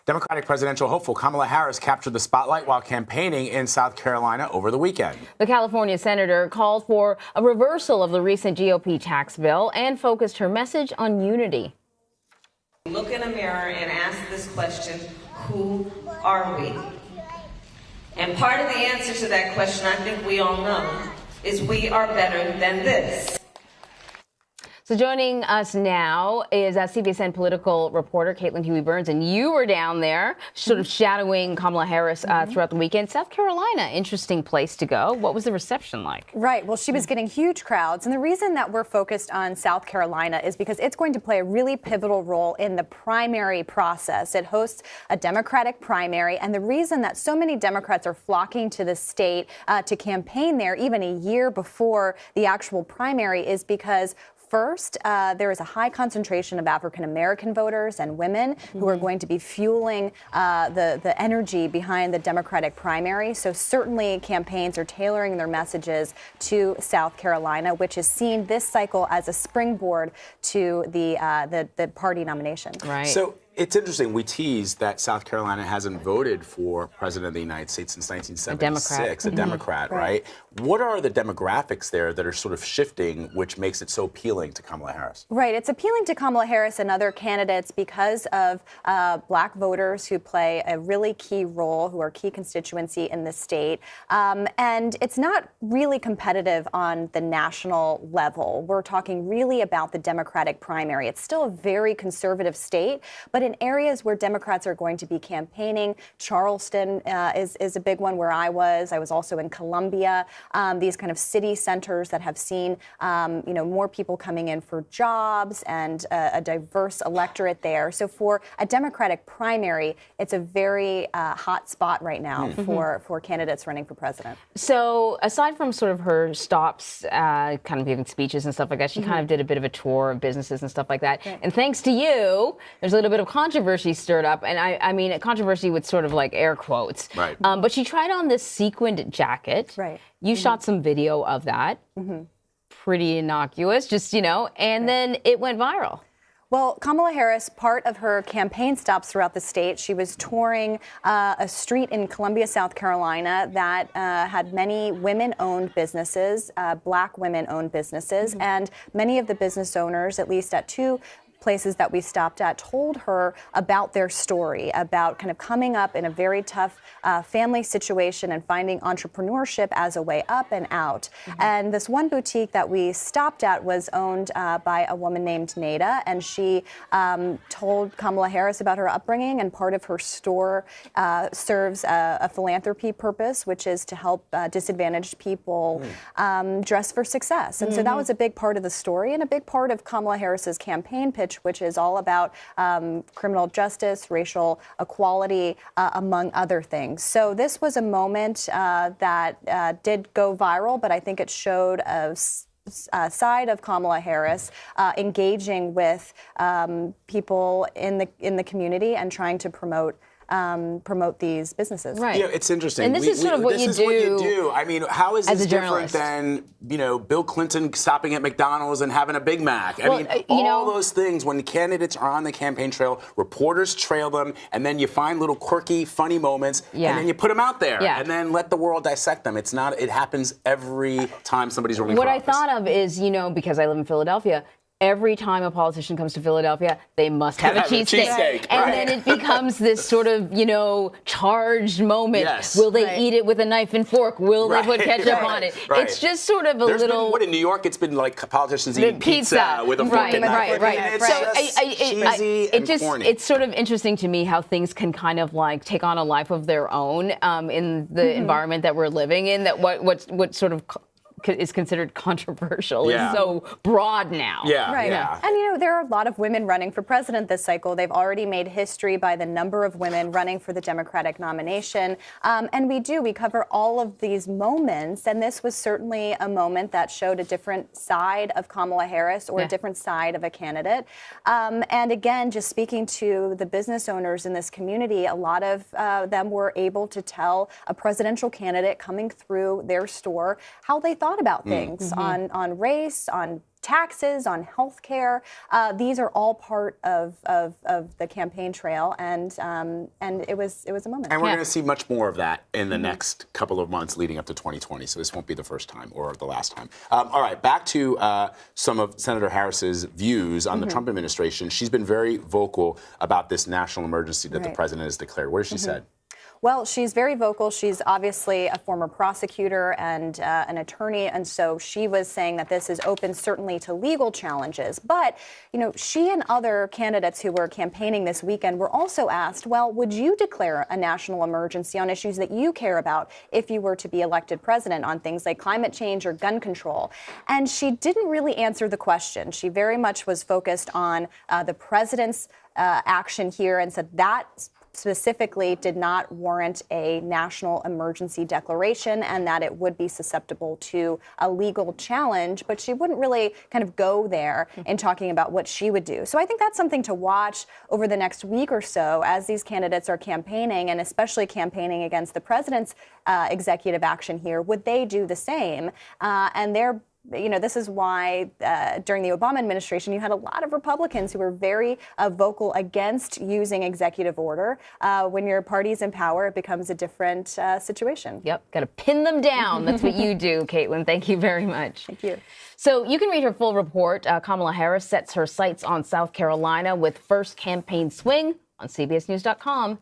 Democratic presidential hopeful Kamala Harris captured the spotlight while campaigning in South Carolina over the weekend. The California senator called for a reversal of the recent GOP tax bill and focused her message on unity. Look in a mirror and ask this question, who are we? And part of the answer to that question, I think we all know, is we are better than this. So joining us now is CBSN political reporter Caitlin Huey-Burns, and you were down there sort of shadowing Kamala Harris throughout the weekend. South Carolina, interesting place to go. What was the reception like? Right. Well, she was getting huge crowds. And the reason that we're focused on South Carolina is because it's going to play a really pivotal role in the primary process. It hosts a Democratic primary. And the reason that so many Democrats are flocking to the state to campaign there even a year before the actual primary is because first, there is a high concentration of African-American voters and women who are going to be fueling the energy behind the Democratic primary. So certainly campaigns are tailoring their messages to South Carolina, which is seen this cycle as a springboard to the party nomination. Right. So it's interesting. We teased that South Carolina hasn't voted for president of the United States since 1976. A Democrat, right? What are the demographics there that are sort of shifting, which makes it so appealing to Kamala Harris? Right. It's appealing to Kamala Harris and other candidates because of black voters who play a really key role, who are key constituency in the state. And it's not really competitive on the national level. We're talking really about the Democratic primary. It's still a very conservative state, but in areas where Democrats are going to be campaigning, Charleston is a big one where I was. I was also in Columbia. These kind of city centers that have seen, more people coming in for jobs and a diverse electorate there. So for a Democratic primary, it's a very hot spot right now for candidates running for president. So aside from sort of her stops, kind of giving speeches and stuff like that, she kind of did a bit of a tour of businesses and stuff like that. Right. And thanks to you, there's a little bit of controversy stirred up. And I mean, controversy with sort of like air quotes. Right. But she tried on this sequined jacket. Right. You shot some video of that. Pretty innocuous, just, and then it went viral. Well, Kamala Harris, part of her campaign stops throughout the state, she was touring a street in Columbia, South Carolina that had many women-owned businesses, black women-owned businesses, and many of the business owners, at least at two places that we stopped at, told her about their story, about kind of coming up in a very tough family situation and finding entrepreneurship as a way up and out. And this one boutique that we stopped at was owned by a woman named Nada, and she told Kamala Harris about her upbringing, and part of her store serves a philanthropy purpose, which is to help disadvantaged people dress for success. And so that was a big part of the story and a big part of Kamala Harris's campaign pitch, which is all about criminal justice, racial equality, among other things. So this was a moment that did go viral, but I think it showed a side of Kamala Harris engaging with people in the community and trying to promote these businesses. Right. It's interesting. And this is sort of what you do. I mean, how is this different than, Bill Clinton stopping at McDonald's and having a Big Mac? I mean, all those things, when the candidates are on the campaign trail, reporters trail them, and then you find little quirky, funny moments, and then you put them out there, and then let the world dissect them. It happens every time somebody's running for office. What I thought of is, because I live in Philadelphia, every time a politician comes to Philadelphia, they must have a cheesesteak. And then it becomes this sort of, charged moment. Yes. Will they eat it with a knife and fork? Will they put ketchup on it? Right. It's just sort of There's been, in New York, it's been like politicians eating pizza with a fork and knife. It's cheesy and corny. It's sort of interesting to me how things can kind of like take on a life of their own in the environment that we're living in, that what sort of is considered controversial is so broad now. And there are a lot of women running for president this cycle. They've already made history by the number of women running for the Democratic nomination. And we cover all of these moments. And this was certainly a moment that showed a different side of Kamala Harris or a different side of a candidate. And again, just speaking to the business owners in this community, a lot of them were able to tell a presidential candidate coming through their store how they thought about things on race, on taxes, on health care. These are all part of the campaign trail, and it was a moment. And we're going to see much more of that in the next couple of months leading up to 2020. So this won't be the first time or the last time. All right, back to some of Senator Harris's views on the Trump administration. She's been very vocal about this national emergency that the president has declared. What has she said? Well, she's very vocal. She's obviously a former prosecutor and an attorney, and so she was saying that this is open certainly to legal challenges. But, you know, she and other candidates who were campaigning this weekend were also asked, well, would you declare a national emergency on issues that you care about if you were to be elected president, on things like climate change or gun control? And she didn't really answer the question. She very much was focused on the president's action here and said that specifically did not warrant a national emergency declaration and that it would be susceptible to a legal challenge, but she wouldn't really kind of go there in talking about what she would do. So I think that's something to watch over the next week or so as these candidates are campaigning, and especially campaigning against the president's executive action here. Would they do the same? And they're this is why during the Obama administration, you had a lot of Republicans who were very vocal against using executive order. When your party's in power, it becomes a different situation. Yep, got to pin them down. That's what you do, Caitlin. Thank you very much. Thank you. So you can read her full report. Kamala Harris sets her sights on South Carolina with first campaign swing on CBSNews.com.